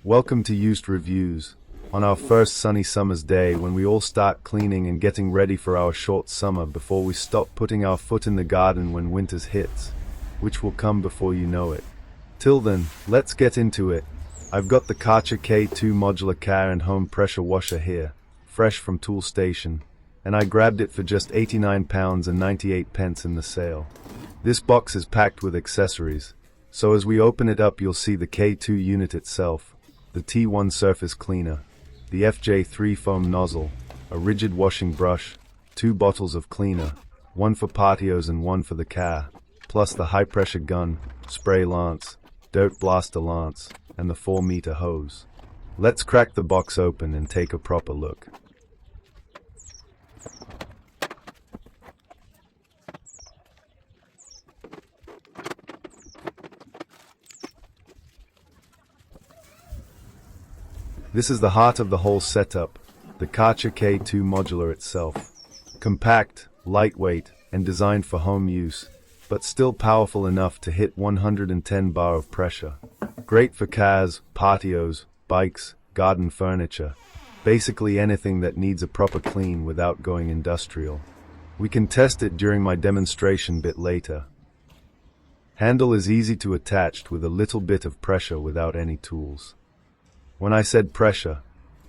Welcome to Used Reviews. On our first sunny summer's day, when we all start cleaning and getting ready for our short summer before we stop putting our foot in the garden when winter's hits, which will come before you know it. Till then, let's get into it. I've got the Kärcher K2 Modular Car and Home Pressure Washer here, fresh from Tool Station, and I grabbed it for just £89 and 98 pence in the sale. This box is packed with accessories, so as we open it up you'll see the K2 unit itself, the T1 surface cleaner, the FJ3 foam nozzle, a rigid washing brush, 2 bottles of cleaner, one for patios and one for the car, plus the high pressure gun, spray lance, Dirtblaster lance, and the 4-meter hose. Let's crack the box open and take a proper look. This is the heart of the whole setup, the Kärcher K2 Modular itself. Compact, lightweight, and designed for home use, but still powerful enough to hit 110 bar of pressure. Great for cars, patios, bikes, garden furniture, basically anything that needs a proper clean without going industrial. We can test it during my demonstration bit later. Handle is easy to attach with a little bit of pressure without any tools. When I said pressure,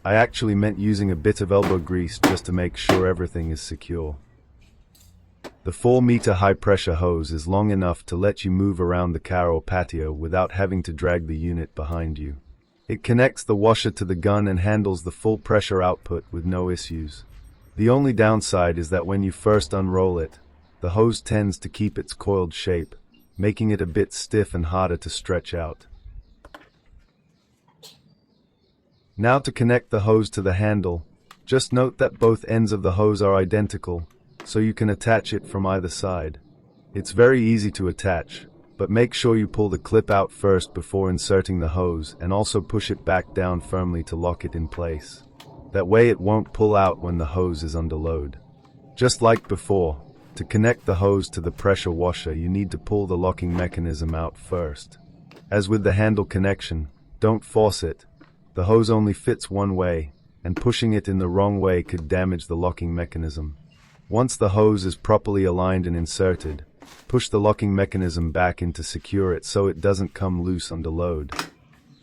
I actually meant using a bit of elbow grease just to make sure everything is secure. The 4-meter high-pressure hose is long enough to let you move around the car or patio without having to drag the unit behind you. It connects the washer to the gun and handles the full pressure output with no issues. The only downside is that when you first unroll it, the hose tends to keep its coiled shape, making it a bit stiff and harder to stretch out. Now to connect the hose to the handle, just note that both ends of the hose are identical, so you can attach it from either side. It's very easy to attach, but make sure you pull the clip out first before inserting the hose and also push it back down firmly to lock it in place. That way it won't pull out when the hose is under load. Just like before, to connect the hose to the pressure washer you need to pull the locking mechanism out first. As with the handle connection, don't force it. The hose only fits one way, and pushing it in the wrong way could damage the locking mechanism. Once the hose is properly aligned and inserted, push the locking mechanism back in to secure it so it doesn't come loose under load.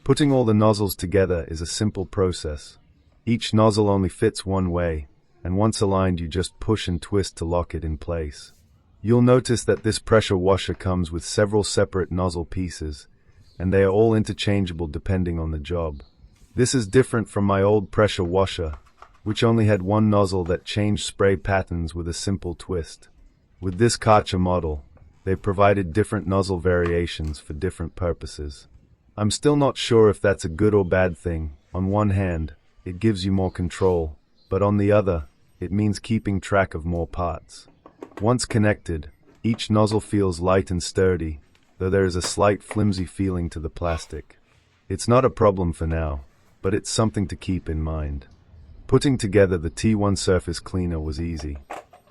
Putting all the nozzles together is a simple process. Each nozzle only fits one way, and once aligned you just push and twist to lock it in place. You'll notice that this pressure washer comes with several separate nozzle pieces, and they are all interchangeable depending on the job. This is different from my old pressure washer, which only had one nozzle that changed spray patterns with a simple twist. With this Karcher model, they provided different nozzle variations for different purposes. I'm still not sure if that's a good or bad thing. On one hand, it gives you more control, but on the other, it means keeping track of more parts. Once connected, each nozzle feels light and sturdy, though there is a slight flimsy feeling to the plastic. It's not a problem for now, but it's something to keep in mind. Putting together the T1 surface cleaner was easy.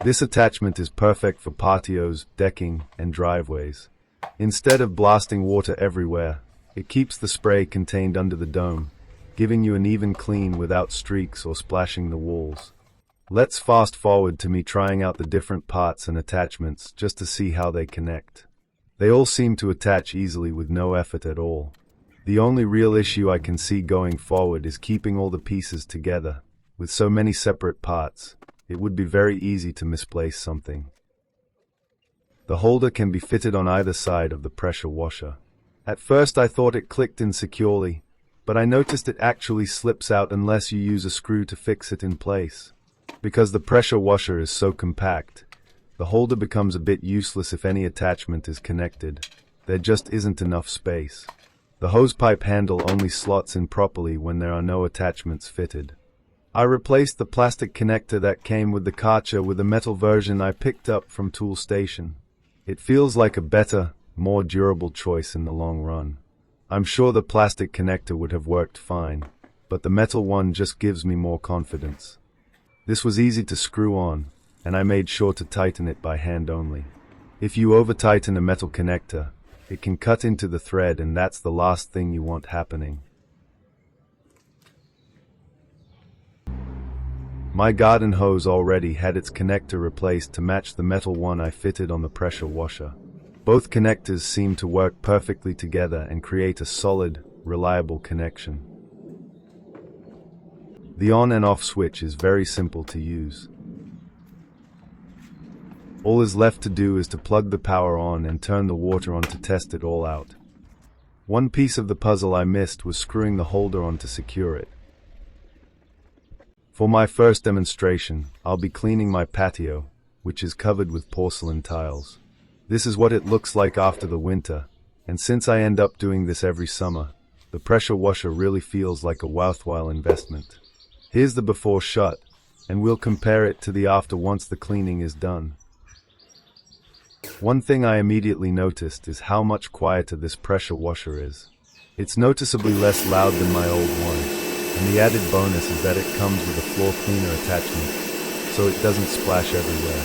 This attachment is perfect for patios, decking, and driveways. Instead of blasting water everywhere, it keeps the spray contained under the dome, giving you an even clean without streaks or splashing the walls. Let's fast forward to me trying out the different parts and attachments just to see how they connect. They all seem to attach easily with no effort at all. The only real issue I can see going forward is keeping all the pieces together. With so many separate parts, it would be very easy to misplace something. The holder can be fitted on either side of the pressure washer. At first I thought it clicked in securely, but I noticed it actually slips out unless you use a screw to fix it in place. Because the pressure washer is so compact, the holder becomes a bit useless if any attachment is connected. There just isn't enough space. The hosepipe handle only slots in properly when there are no attachments fitted. I replaced the plastic connector that came with the Karcher with a metal version I picked up from Tool Station. It feels like a better, more durable choice in the long run. I'm sure the plastic connector would have worked fine, but the metal one just gives me more confidence. This was easy to screw on, and I made sure to tighten it by hand only. If you over-tighten a metal connector, it can cut into the thread, and that's the last thing you want happening. My garden hose already had its connector replaced to match the metal one I fitted on the pressure washer. Both connectors seem to work perfectly together and create a solid, reliable connection. The on and off switch is very simple to use. All is left to do is to plug the power on and turn the water on to test it all out. One piece of the puzzle I missed was screwing the holder on to secure it. For my first demonstration, I'll be cleaning my patio, which is covered with porcelain tiles. This is what it looks like after the winter, and since I end up doing this every summer, the pressure washer really feels like a worthwhile investment. Here's the before shot, and we'll compare it to the after once the cleaning is done. One thing I immediately noticed is how much quieter this pressure washer is. It's noticeably less loud than my old one, and the added bonus is that it comes with a floor cleaner attachment, so it doesn't splash everywhere.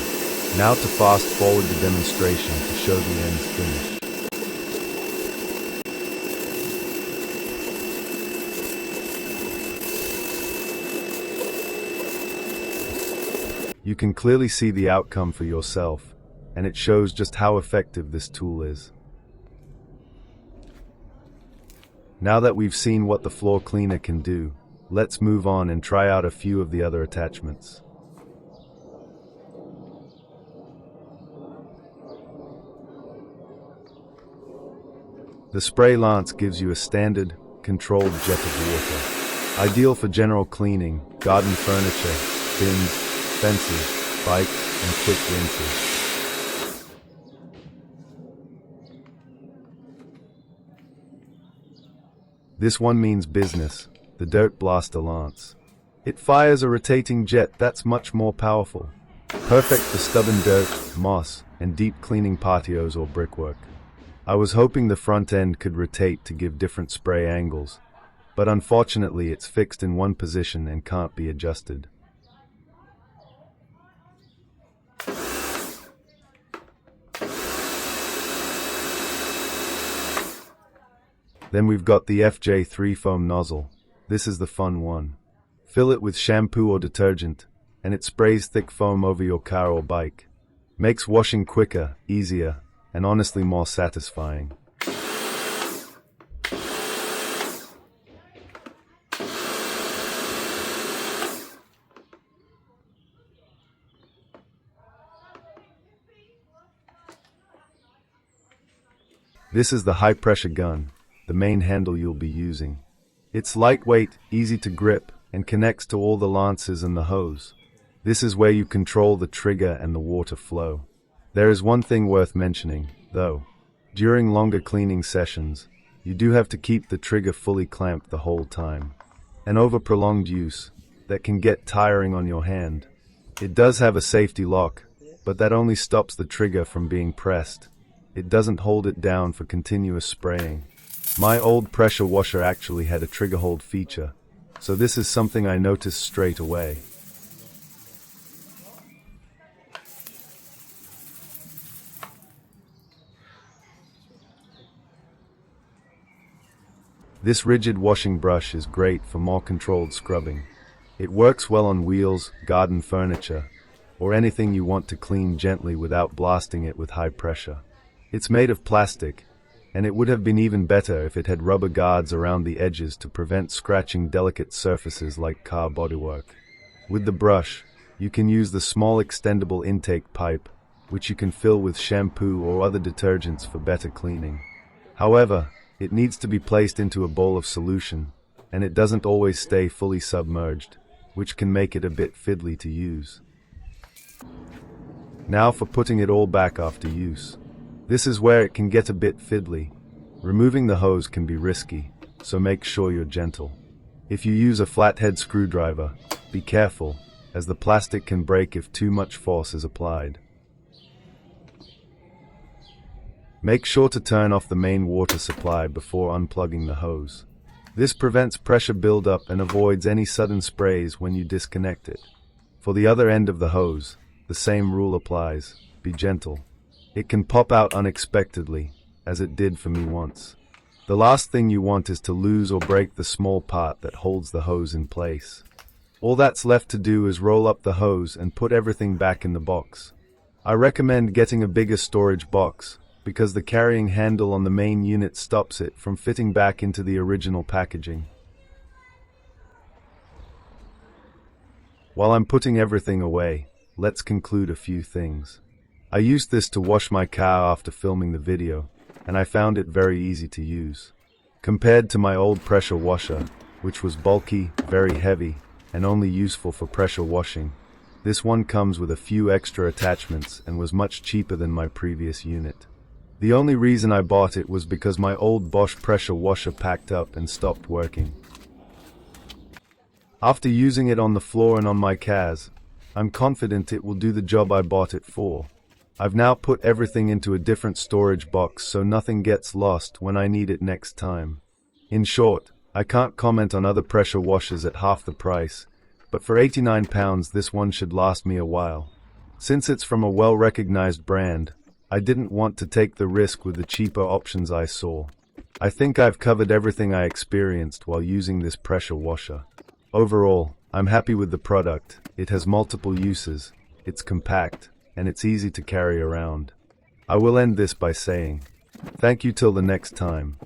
Now to fast forward the demonstration to show the ends finish. You can clearly see the outcome for yourself, and it shows just how effective this tool is. Now that we've seen what the floor cleaner can do, let's move on and try out a few of the other attachments. The spray lance gives you a standard, controlled jet of water. Ideal for general cleaning, garden furniture, bins, fences, bikes, and quick rinses. This one means business, the Dirtblaster lance. It fires a rotating jet that's much more powerful. Perfect for stubborn dirt, moss, and deep cleaning patios or brickwork. I was hoping the front end could rotate to give different spray angles, but unfortunately it's fixed in one position and can't be adjusted. Then we've got the FJ3 foam nozzle. This is the fun one. Fill it with shampoo or detergent, and it sprays thick foam over your car or bike. Makes washing quicker, easier, and honestly more satisfying. This is the high-pressure gun, the main handle you'll be using. It's lightweight, easy to grip, and connects to all the lances and the hose. This is where you control the trigger and the water flow. There is one thing worth mentioning, though. During longer cleaning sessions, you do have to keep the trigger fully clamped the whole time. And over prolonged use, that can get tiring on your hand. It does have a safety lock, but that only stops the trigger from being pressed. It doesn't hold it down for continuous spraying. My old pressure washer actually had a trigger hold feature, so this is something I noticed straight away. This rigid washing brush is great for more controlled scrubbing. It works well on wheels, garden furniture, or anything you want to clean gently without blasting it with high pressure. It's made of plastic, and it would have been even better if it had rubber guards around the edges to prevent scratching delicate surfaces like car bodywork. With the brush, you can use the small extendable intake pipe, which you can fill with shampoo or other detergents for better cleaning. However, it needs to be placed into a bowl of solution, and it doesn't always stay fully submerged, which can make it a bit fiddly to use. Now for putting it all back after use. This is where it can get a bit fiddly. Removing the hose can be risky, so make sure you're gentle. If you use a flathead screwdriver, be careful, as the plastic can break if too much force is applied. Make sure to turn off the main water supply before unplugging the hose. This prevents pressure buildup and avoids any sudden sprays when you disconnect it. For the other end of the hose, the same rule applies. Be gentle. It can pop out unexpectedly, as it did for me once. The last thing you want is to lose or break the small part that holds the hose in place. All that's left to do is roll up the hose and put everything back in the box. I recommend getting a bigger storage box, because the carrying handle on the main unit stops it from fitting back into the original packaging. While I'm putting everything away, let's conclude a few things. I used this to wash my car after filming the video, and I found it very easy to use. Compared to my old pressure washer, which was bulky, very heavy, and only useful for pressure washing, this one comes with a few extra attachments and was much cheaper than my previous unit. The only reason I bought it was because my old Bosch pressure washer packed up and stopped working. After using it on the floor and on my cars, I'm confident it will do the job I bought it for. I've now put everything into a different storage box so nothing gets lost when I need it next time. In short, I can't comment on other pressure washers at half the price, but for £89 this one should last me a while. Since it's from a well-recognized brand, I didn't want to take the risk with the cheaper options I saw. I think I've covered everything I experienced while using this pressure washer. Overall, I'm happy with the product. It has multiple uses, it's compact, and it's easy to carry around. I will end this by saying, thank you till the next time.